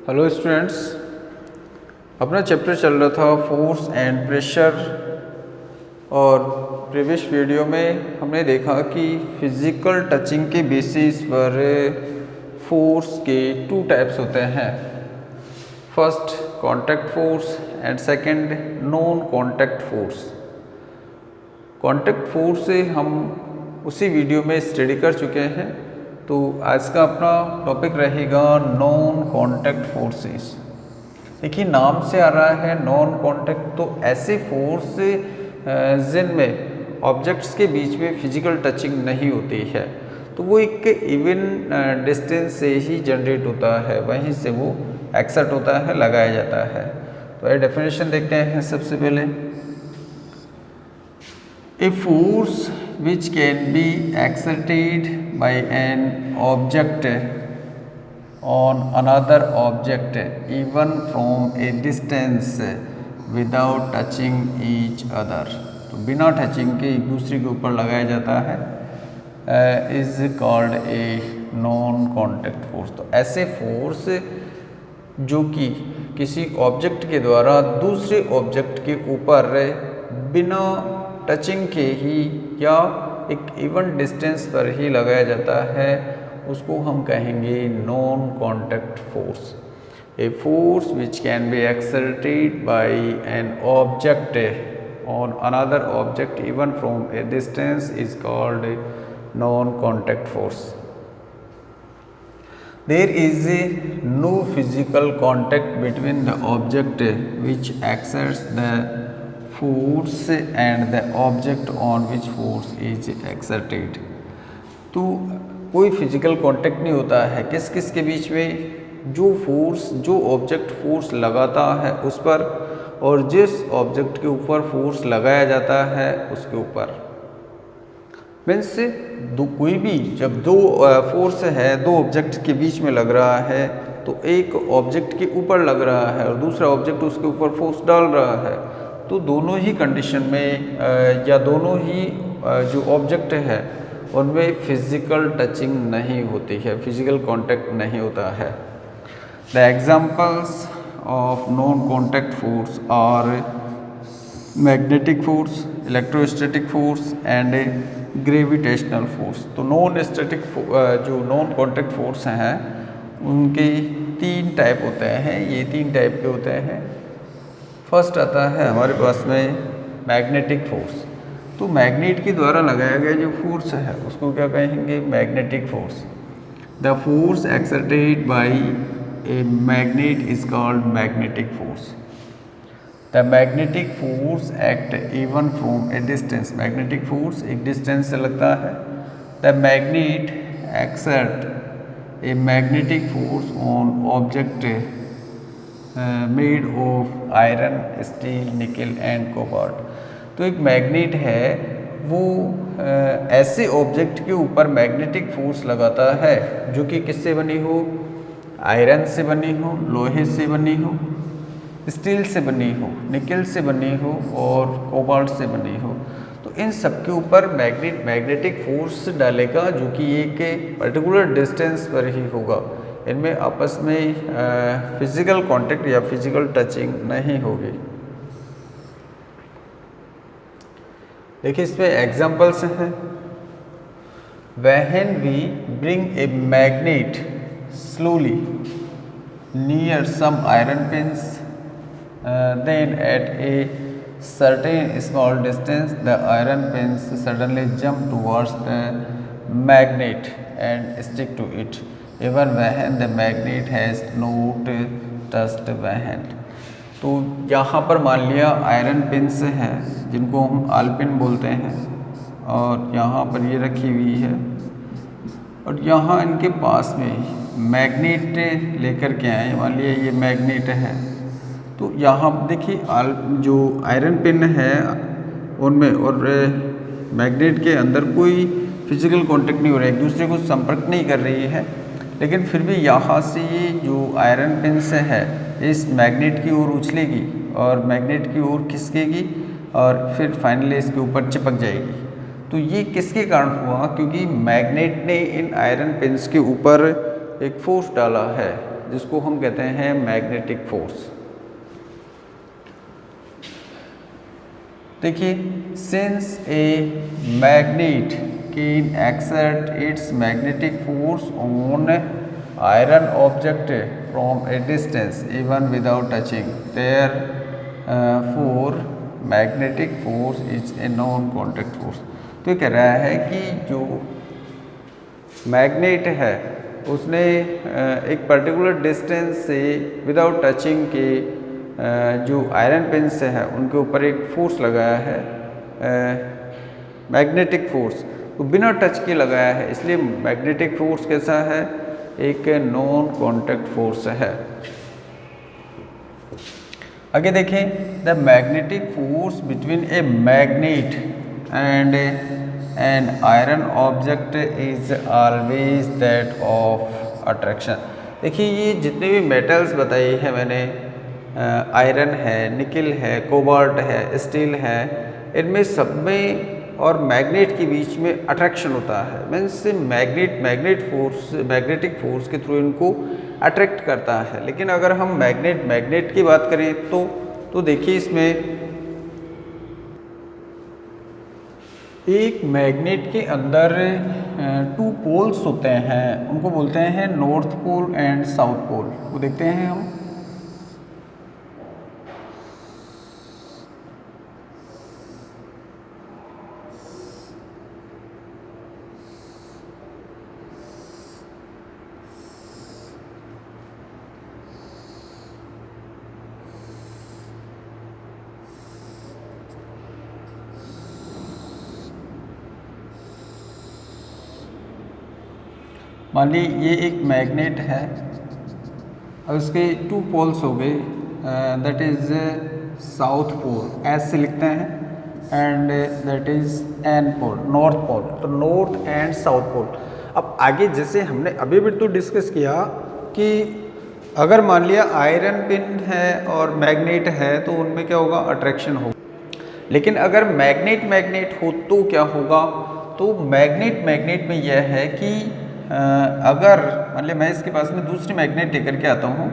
Hello students, अपना chapter चल रहा था फोर्स एंड प्रेशर। और प्रीवियस वीडियो में हमने देखा कि फिज़िकल टचिंग के बेसिस पर फोर्स के टू टाइप्स होते हैं। First contact force and second non contact force. Contact force से हम उसी वीडियो में स्टडी कर चुके हैं, तो आज का अपना टॉपिक रहेगा नॉन कांटेक्ट फोर्सेस। देखिए, नाम से आ रहा है नॉन कांटेक्ट, तो ऐसे फोर्स जिनमें ऑब्जेक्ट्स के बीच में फिजिकल टचिंग नहीं होती है, तो वो एक इवन डिस्टेंस से ही जनरेट होता है, वहीं से वो एक्सर्ट होता है, लगाया जाता है। तो ये डेफिनेशन देखते हैं सबसे पहले। A force which can be exerted by an object on another object even from a distance without touching each other, तो बिना टचिंग के एक दूसरे के ऊपर लगाया जाता है, is called a non contact force. तो ऐसे फोर्स जो कि किसी ऑब्जेक्ट के द्वारा दूसरे ऑब्जेक्ट के ऊपर बिना टचिंग के ही या एक इवन डिस्टेंस पर ही लगाया जाता है, उसको हम कहेंगे non contact force. A force which can be exerted by an object on another object even from a distance is called non contact force. There is no physical contact between the object which exerts the force and the object on which force is exerted। तो कोई physical contact नहीं होता है किस किस के बीच में, जो ऑब्जेक्ट फोर्स लगाता है उस पर और जिस ऑब्जेक्ट के ऊपर फोर्स लगाया जाता है उसके ऊपर। मीन्स कोई भी जब दो फोर्स है, दो ऑब्जेक्ट के बीच में लग रहा है, तो एक ऑब्जेक्ट के ऊपर लग रहा है और दूसरा ऑब्जेक्ट उसके ऊपर फोर्स डाल रहा है, तो दोनों ही कंडीशन में या दोनों ही जो ऑब्जेक्ट है उनमें फिजिकल टचिंग नहीं होती है, फिजिकल कांटेक्ट नहीं होता है। The examples of non contact force are magnetic force, electrostatic force and gravitational force. तो जो नॉन कांटेक्ट फोर्स हैं उनके तीन टाइप होते हैं, ये तीन टाइप के होते हैं। फर्स्ट आता है हमारे पास में मैग्नेटिक फोर्स। तो मैग्नेट के द्वारा लगाया गया जो फोर्स है उसको क्या कहेंगे, magnetic force. The force exerted by a magnet is called magnetic force. The magnetic force act even from a distance. Magnetic force एक डिस्टेंस से लगता है। The magnet exert A magnetic force on object made of iron, steel, निकल and cobalt. तो एक magnet है, वो ऐसे ऑब्जेक्ट के ऊपर मैग्नेटिक फोर्स लगाता है जो कि किससे बनी हो, आयरन से बनी हो, लोहे से बनी हो, स्टील से बनी हो, निकल से बनी हो और कोबाल्ट से बनी हो। तो इन सब के ऊपर मैग्नेटिक फोर्स डालेगा जो कि एक पर्टिकुलर डिस्टेंस पर ही होगा। इनमें आपस में फिजिकल कांटेक्ट या फिजिकल टचिंग नहीं होगी। देखिए, इसमें एग्जांपल्स हैं। When we bring a magnet slowly near some iron pins, then at a certain small distance the iron pins suddenly jump towards the magnet and stick to it even when the magnet has not touched the hand। तो यहाँ पर मान लिया iron pins हैं जिनको हम आलपिन बोलते हैं, और यहाँ पर ये रखी हुई है और यहाँ इनके पास में मैग्नेट लेकर के आए। मान लिया ये मैग्नेट है, तो यहाँ देखिए जो आयरन पिन है उनमें और मैग्नेट के अंदर कोई फिजिकल कांटेक्ट नहीं हो रहा है, एक दूसरे को संपर्क नहीं कर रही है, लेकिन फिर भी यहाँ से ये जो आयरन पिन से है इस मैग्नेट की ओर उछलेगी और मैग्नेट की ओर खिसकेगी और फिर फाइनली इसके ऊपर चिपक जाएगी। तो ये किसके कारण हुआ, क्योंकि मैग्नेट ने इन आयरन पिन्स के ऊपर एक फोर्स डाला है जिसको हम कहते हैं मैग्नेटिक फोर्स। देखिए, since a magnet can exert it's magnetic force on iron object from a distance even without touching, therefore magnetic force is a non contact force. तो ये कह रहा है कि जो मैग्नेट है उसने एक पर्टिकुलर डिस्टेंस से विदाउट टचिंग के जो आयरन पिन से है उनके ऊपर एक फोर्स लगाया है, मैग्नेटिक फोर्स, तो बिना टच के लगाया है, इसलिए मैग्नेटिक फोर्स कैसा है, एक नॉन कॉन्टैक्ट फोर्स है। आगे देखें, the magnetic force between a magnet and an iron object is always that of attraction. देखिए, ये जितने भी मेटल्स बताए हैं मैंने, आयरन है, निकल है, कोबाल्ट है, स्टील है, इनमें सब में और मैग्नेट के बीच में अट्रैक्शन होता है। मीन्स मैग्नेटिक फोर्स के थ्रू इनको अट्रैक्ट करता है। लेकिन अगर हम मैग्नेट की बात करें तो देखिए, इसमें एक मैग्नेट के अंदर 2 पोल्स होते हैं, उनको बोलते हैं north pole and south pole. वो देखते हैं हम। मान ली ये एक मैग्नेट है और उसके 2 पोल्स हो गए, that is south pole, S से लिखते हैं, and that is N pole, north pole. तो नॉर्थ एंड साउथ पोल। अब आगे जैसे हमने अभी भी तो डिस्कस किया कि अगर मान लिया आयरन पिन है और मैग्नेट है तो उनमें क्या होगा, अट्रैक्शन होगा। लेकिन अगर मैग्नेट हो तो क्या होगा, तो मैग्नेट में यह है कि अगर मान लिया मैं इसके पास में दूसरी मैग्नेट लेकर के आता हूँ,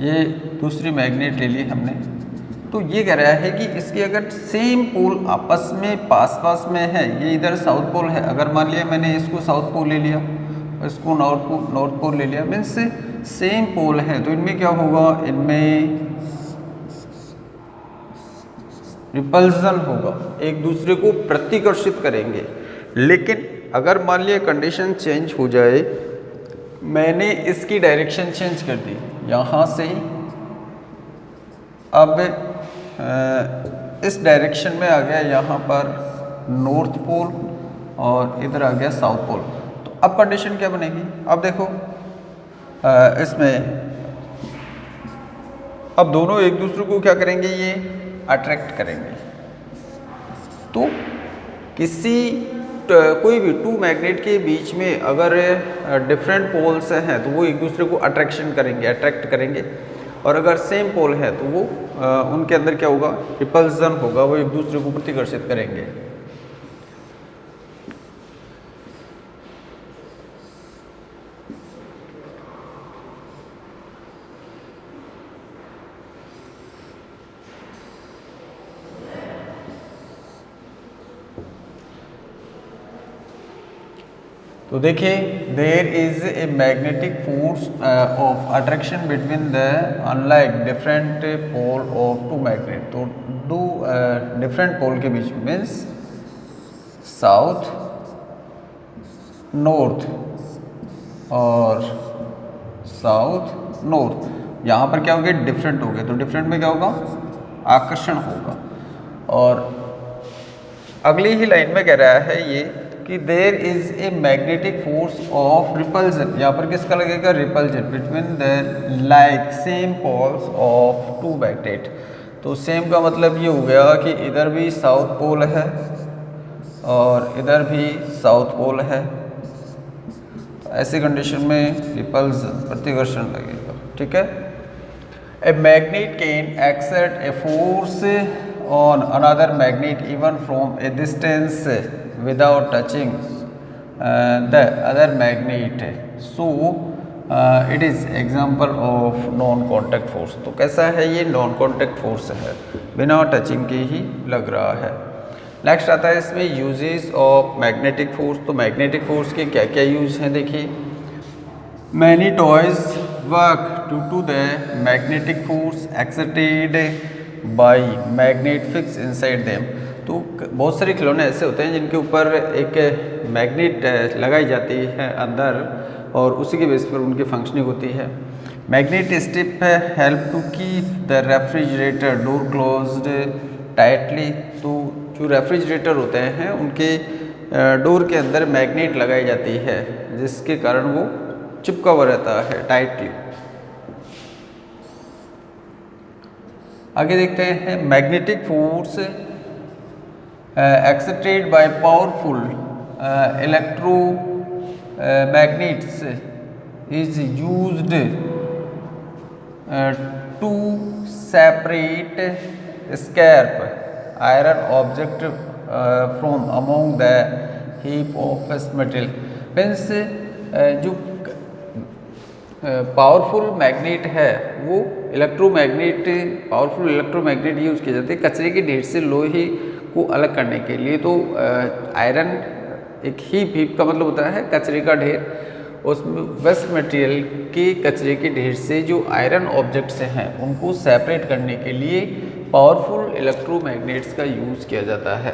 ये दूसरी मैग्नेट ले ली हमने, तो ये कह रहा है कि इसके अगर सेम पोल आपस में पास में है, ये इधर साउथ पोल है, अगर मान लिया मैंने इसको साउथ पोल ले लिया, इसको नॉर्थ पोल ले लिया, मीन्स सेम पोल है, तो इनमें क्या होगा, इनमें रिपल्सन होगा, एक दूसरे को प्रतिकर्षित करेंगे। लेकिन अगर मान लिया कंडीशन चेंज हो जाए, मैंने इसकी डायरेक्शन चेंज कर दी, यहाँ से अब इस डायरेक्शन में आ गया यहाँ पर नॉर्थ पोल और इधर आ गया साउथ पोल, तो अब कंडीशन क्या बनेगी, अब देखो इसमें अब दोनों एक दूसरे को क्या करेंगे, ये अट्रैक्ट करेंगे। तो कोई भी 2 मैग्नेट के बीच में अगर डिफरेंट पोल्स हैं तो वो एक दूसरे को अट्रैक्ट करेंगे, और अगर सेम पोल है तो वो उनके अंदर क्या होगा, रिपल्सन होगा, वो एक दूसरे को प्रतिकर्षित करेंगे। तो देखिए, there is a magnetic force of attraction between the unlike different pole of 2 magnet. तो 2 डिफरेंट पोल के बीच में मीन्स साउथ नॉर्थ और साउथ नॉर्थ, यहाँ पर क्या हो गया, डिफरेंट हो गए, तो डिफरेंट में क्या होगा, आकर्षण होगा। और अगली ही लाइन में कह रहा है ये कि there is a magnetic force of repulsion, यहाँ पर किसका लगेगा, repulsion, between the like same poles of 2 magnet. तो सेम का मतलब ये हो गया कि इधर भी साउथ पोल है और इधर भी साउथ पोल है, ऐसी कंडीशन में रिपल्सन प्रतिकर्षण लगेगा, ठीक है। A magnet can exert a force on another magnet even from a distance without touching the other magnet, so it is example of non contact force. तो कैसा है ये? नॉन कॉन्टैक्ट फोर्स है, बिना टचिंग के ही लग रहा है। नेक्स्ट आता है इसमें यूजेस ऑफ मैग्नेटिक फोर्स। तो मैग्नेटिक फोर्स के क्या क्या यूज हैं देखिए। Many toys work due to the magnetic force exerted by magnet fix inside them. तो बहुत सारे खिलौने ऐसे होते हैं जिनके ऊपर एक मैग्नेट लगाई जाती है अंदर, और उसी के बेस पर उनकी फंक्शनिंग होती है। Magnet strip help to keep the refrigerator door closed tightly. तो जो रेफ्रिजरेटर होते हैं उनके डोर के अंदर मैग्नेट लगाई जाती है, जिसके कारण वो चिपका हुआ रहता है टाइटली। आगे देखते हैं magnetic force exerted bye powerful electro magnets is used to separate scarp iron object from among the heap of fast material। Means जो पावरफुल मैग्नेट है वो इलेक्ट्रोमैग्नेट, पावरफुल इलेक्ट्रोमैग्नेट यूज़ किए जाते हैं कचरे के ढेर से लोहे को अलग करने के लिए। तो आयरन एक हीप का मतलब होता है कचरे का ढेर, उसमें वेस्ट मटेरियल के कचरे के ढेर से जो आयरन ऑब्जेक्ट्स हैं उनको सेपरेट करने के लिए पावरफुल इलेक्ट्रोमैग्नेट्स का यूज़ किया जाता है।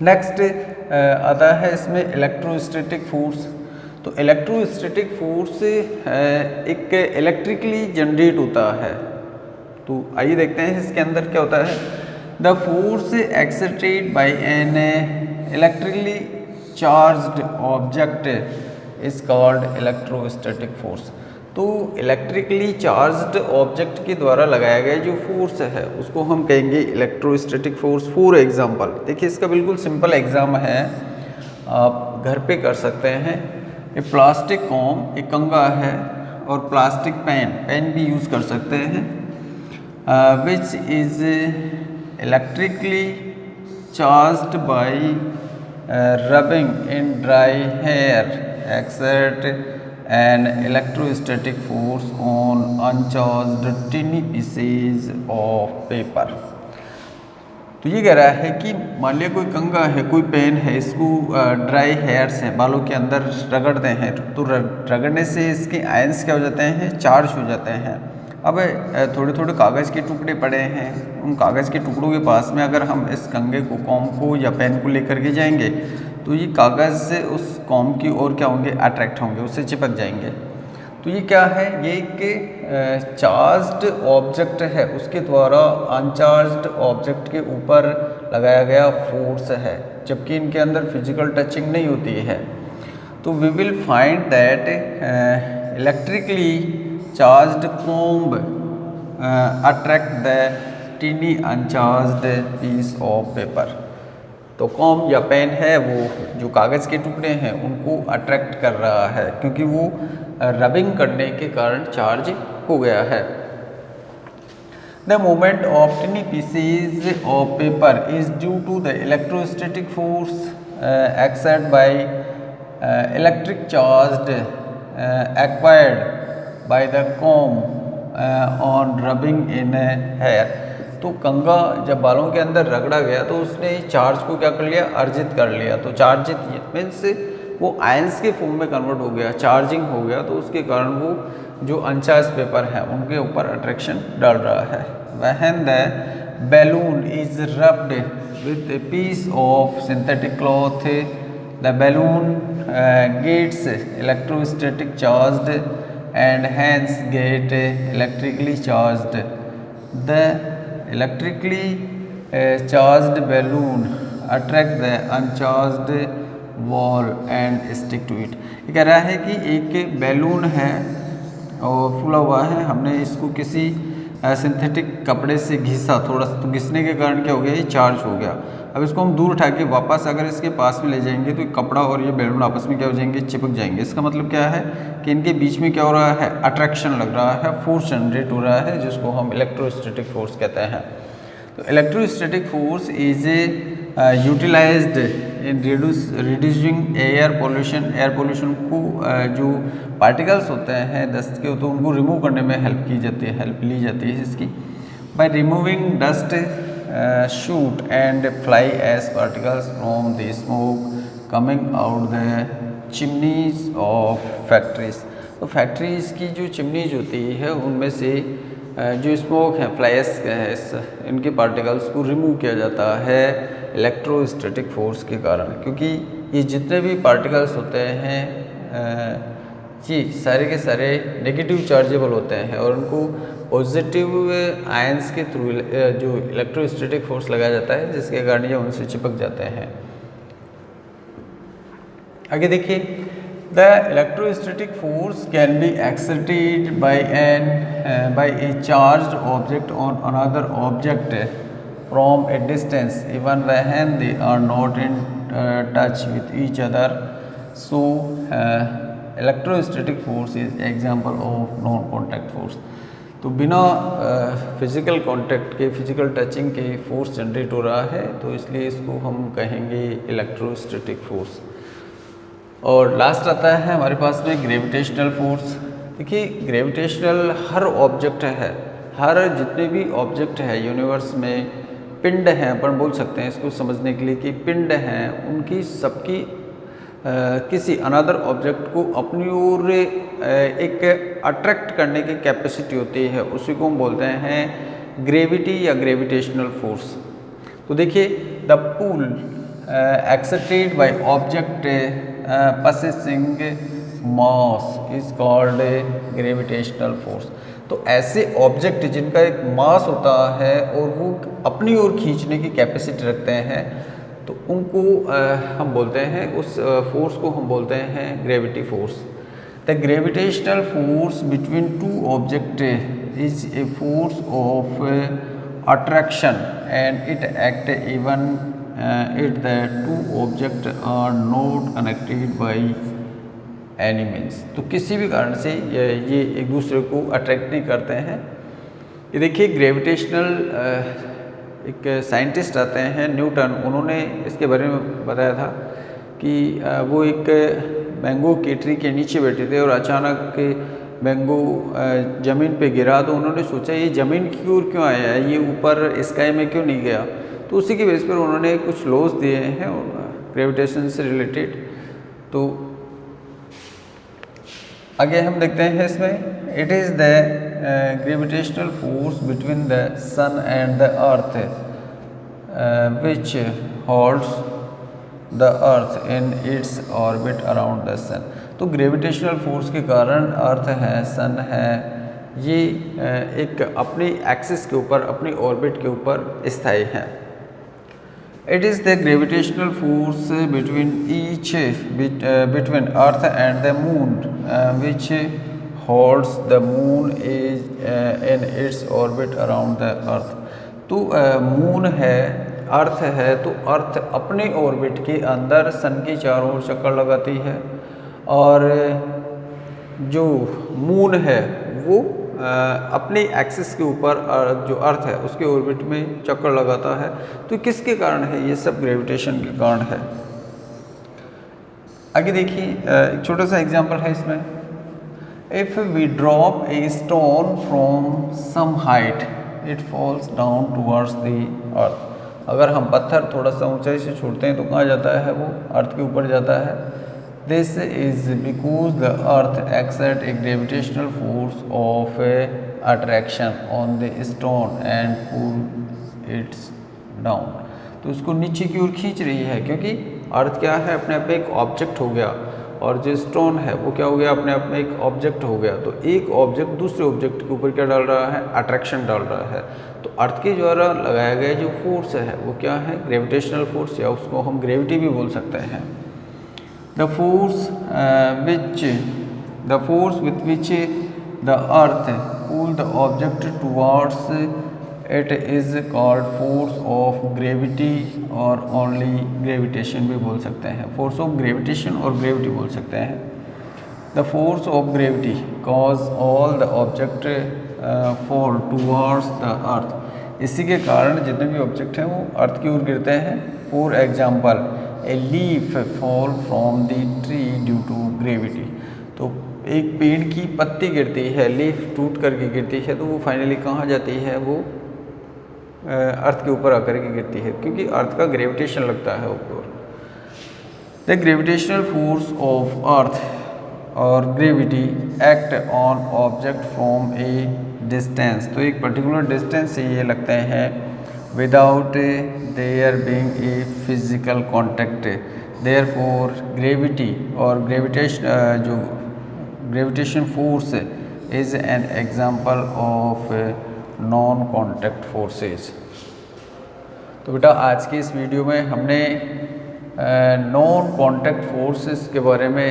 नेक्स्ट आता है इसमें इलेक्ट्रोस्टैटिक फोर्स। तो इलेक्ट्रोस्टैटिक फोर्स एक इलेक्ट्रिकली जनरेट होता है। तो आइए देखते हैं इसके अंदर क्या होता है। The force exerted by an electrically charged object is called electrostatic force. तो इलेक्ट्रिकली चार्ज्ड ऑब्जेक्ट के द्वारा लगाया गया जो फोर्स है उसको हम कहेंगे इलेक्ट्रोस्टैटिक फोर्स। फॉर एग्जांपल देखिए, इसका बिल्कुल सिंपल एग्जाम है, आप घर पे कर सकते हैं। ये प्लास्टिक कॉम, एक कंघा है, और प्लास्टिक पेन भी यूज़ कर सकते हैं, which is electrically charged by rubbing in dry hair exert an electrostatic force on uncharged tiny pieces of paper। तो ये कह रहा है कि मान लिया कोई कंघा है, कोई पेन है, इसको ड्राई हेयर्स हैं, बालों के अंदर रगड़ते हैं, तो रगड़ने से इसके आयंस क्या हो जाते हैं? चार्ज हो जाते हैं। अब थोड़े थोड़े कागज़ के टुकड़े पड़े हैं, उन कागज़ के टुकड़ों के पास में अगर हम इस कंघे को, कॉम को या पेन को लेकर के जाएंगे तो ये कागज़ से उस कॉम की ओर क्या होंगे? अट्रैक्ट होंगे, उससे चिपक जाएंगे। तो ये क्या है? ये एक चार्ज्ड ऑब्जेक्ट है, उसके द्वारा अनचार्ज्ड ऑब्जेक्ट के ऊपर लगाया गया फोर्स है, जबकि इनके अंदर फिजिकल टचिंग नहीं होती है। तो we will find that electrically charged comb attract the teeny uncharged piece of paper। तो कॉम या पेन है वो जो कागज़ के टुकड़े हैं उनको अट्रैक्ट कर रहा है, क्योंकि वो रबिंग करने के कारण चार्ज हो गया है। The movement of tiny pieces of paper is due to the electrostatic force exerted by electric charge acquired by the comb on rubbing in hair। तो कंघा जब बालों के अंदर रगड़ा गया तो उसने चार्ज को क्या कर लिया? अर्जित कर लिया। तो चार्जित मीन्स वो आयंस के फॉर्म में कन्वर्ट हो गया, चार्जिंग हो गया, तो उसके कारण वो जो अनचार्ज पेपर है उनके ऊपर अट्रैक्शन डाल रहा है। When the balloon is rubbed with a piece of synthetic cloth the balloon gets electrostatic charged and hence get electrically charged। The electrically charged balloon attract the uncharged ball and stick to it। ये कह रहा है कि एक balloon है और फूला हुआ है, हमने इसको किसी सिंथेटिक कपड़े से घिसा थोड़ा सा, तो घिसने के कारण क्या हो गया, ये चार्ज हो गया। अब इसको हम दूर उठा के वापस अगर इसके पास में ले जाएंगे तो कपड़ा और ये बैलून आपस में क्या हो जाएंगे, चिपक जाएंगे। इसका मतलब क्या है कि इनके बीच में क्या हो रहा है, अट्रैक्शन लग रहा है, फोर्स जनरेट हो रहा है, जिसको हम इलेक्ट्रोस्टैटिक फोर्स कहते हैं। तो electrostatic force is utilized in reducing air pollution. Air pollution को जो पार्टिकल्स होते हैं डस्ट के, तो उनको रिमूव करने में हेल्प ली जाती है इसकी। By removing dust soot and fly ash particles from the smoke coming out the chimneys of factories. तो फैक्ट्रीज की जो चिमनीज होती है उनमें से जो स्मोक है, फ्लाइस है, इनके पार्टिकल्स को रिमूव किया जाता है इलेक्ट्रोस्टैटिक फोर्स के कारण। क्योंकि ये जितने भी पार्टिकल्स होते हैं ये सारे के सारे नेगेटिव चार्जेबल होते हैं और उनको पॉजिटिव आयंस के थ्रू जो इलेक्ट्रोस्टैटिक फोर्स लगाया जाता है, जिसके कारण ये उनसे चिपक जाते हैं। आगे देखिए, the electrostatic force can be exerted by a charged object on another object from a distance even when they are not in touch with each other. So electrostatic force is example of non contact force. तो बिना physical contact के, physical touching के force generate हो रहा है, तो इसलिए इसको हम कहेंगे इलेक्ट्रोस्टैटिक फोर्स। और लास्ट आता है हमारे पास में ग्रेविटेशनल फोर्स। देखिए, ग्रेविटेशनल हर ऑब्जेक्ट है, हर जितने भी ऑब्जेक्ट है यूनिवर्स में, पिंड हैं, अपन बोल सकते हैं इसको समझने के लिए कि पिंड हैं, उनकी सबकी किसी अनदर ऑब्जेक्ट को अपनी ओर एक अट्रैक्ट करने की कैपेसिटी होती है, उसी को हम बोलते हैं ग्रेविटी या ग्रेविटेशनल फोर्स। तो देखिए, the pull exerted by object possessing mass is called gravitational force. तो ऐसे ऑब्जेक्ट जिनका एक मास होता है और वो अपनी ओर खींचने की कैपेसिटी रखते हैं, तो उनको हम बोलते हैं, उस फोर्स को हम बोलते हैं gravity force. The gravitational force between two object is a force of attraction and it act even it the two object are not connected by any means. तो किसी भी कारण से ये एक दूसरे को अट्रैक्ट नहीं करते हैं। ये देखिए, ग्रेविटेशनल एक साइंटिस्ट आते हैं न्यूटन, उन्होंने इसके बारे में बताया था कि वो एक मैंगो की ट्री के नीचे बैठे थे और अचानक मैंगो ज़मीन पे गिरा, तो उन्होंने सोचा ये ज़मीन की ओर क्यों आया है, ये ऊपर स्काई में क्यों नहीं गया। तो उसी की बेस पर उन्होंने कुछ लॉज दिए हैं ग्रेविटेशन से रिलेटेड। तो आगे हम देखते हैं इसमें, it is the gravitational force between the sun and the earth which holds the earth in its orbit around the sun. तो ग्रेविटेशनल फोर्स के कारण अर्थ है, सन है, ये एक अपनी एक्सिस के ऊपर, अपनी ऑर्बिट के ऊपर स्थायी है। It is the gravitational force between Earth and the Moon, which holds the Moon is in its orbit around the Earth. तो मून है, अर्थ है, तो अर्थ अपने ऑर्बिट के अंदर सन की चारों ओर चक्कर लगाती है और जो मून है वो अपनी एक्सिस के ऊपर जो अर्थ है उसके ऑर्बिट में चक्कर लगाता है। तो किसके कारण है, ये सब ग्रेविटेशन के कारण है। आगे देखिए, एक छोटा सा एग्जांपल है इसमें, if we drop a stone from some height it falls down towards the earth. अगर हम पत्थर थोड़ा सा ऊंचाई से छोड़ते हैं तो कहाँ जाता है, वो अर्थ के ऊपर जाता है। This is because the earth exerts a gravitational force of attraction on the stone and pull it down। तो उसको नीचे की ओर खींच रही है, क्योंकि अर्थ क्या है, अपने आप में एक ऑब्जेक्ट हो गया, और जो स्टोन है वो क्या हो गया, अपने आप में एक ऑब्जेक्ट हो गया। तो एक ऑब्जेक्ट दूसरे ऑब्जेक्ट के ऊपर क्या डाल रहा है, अट्रैक्शन डाल रहा है। तो अर्थ के द्वारा लगाया गया जो फोर्स है वो क्या है, ग्रेविटेशनल फोर्स, या उसको हम ग्रेविटी भी बोल सकते हैं। The force with which the earth pull the object towards it is called force of gravity और ओनली ग्रेविटेशन भी बोल सकते हैं। फोर्स ऑफ ग्रेविटेशन और ग्रेविटी बोल सकते हैं। The force of gravity cause all the object fall towards the earth. इसी के कारण जितने भी ऑब्जेक्ट हैं वो अर्थ की ओर गिरते हैं। For example a leaf fall from the tree due to gravity. तो एक पेड़ की पत्ती गिरती है, लीफ टूट करके गिरती है, तो वो फाइनली कहाँ जाती है, वो अर्थ के ऊपर आकर के गिरती है, क्योंकि अर्थ का ग्रेविटेशन लगता है ऊपर। The gravitational force of earth और gravity act on object from a distance. तो एक पर्टिकुलर डिस्टेंस से ये लगते हैं without their being a physical contact. Therefore gravity और gravitation force is an example of non contact forces. तो बेटा आज की इस वीडियो में हमने नॉन कॉन्टैक्ट फोर्सेस के बारे में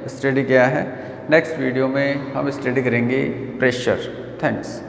स्टडी किया है। नेक्स्ट वीडियो में हम स्टडी करेंगे प्रेशर। थैंक्स।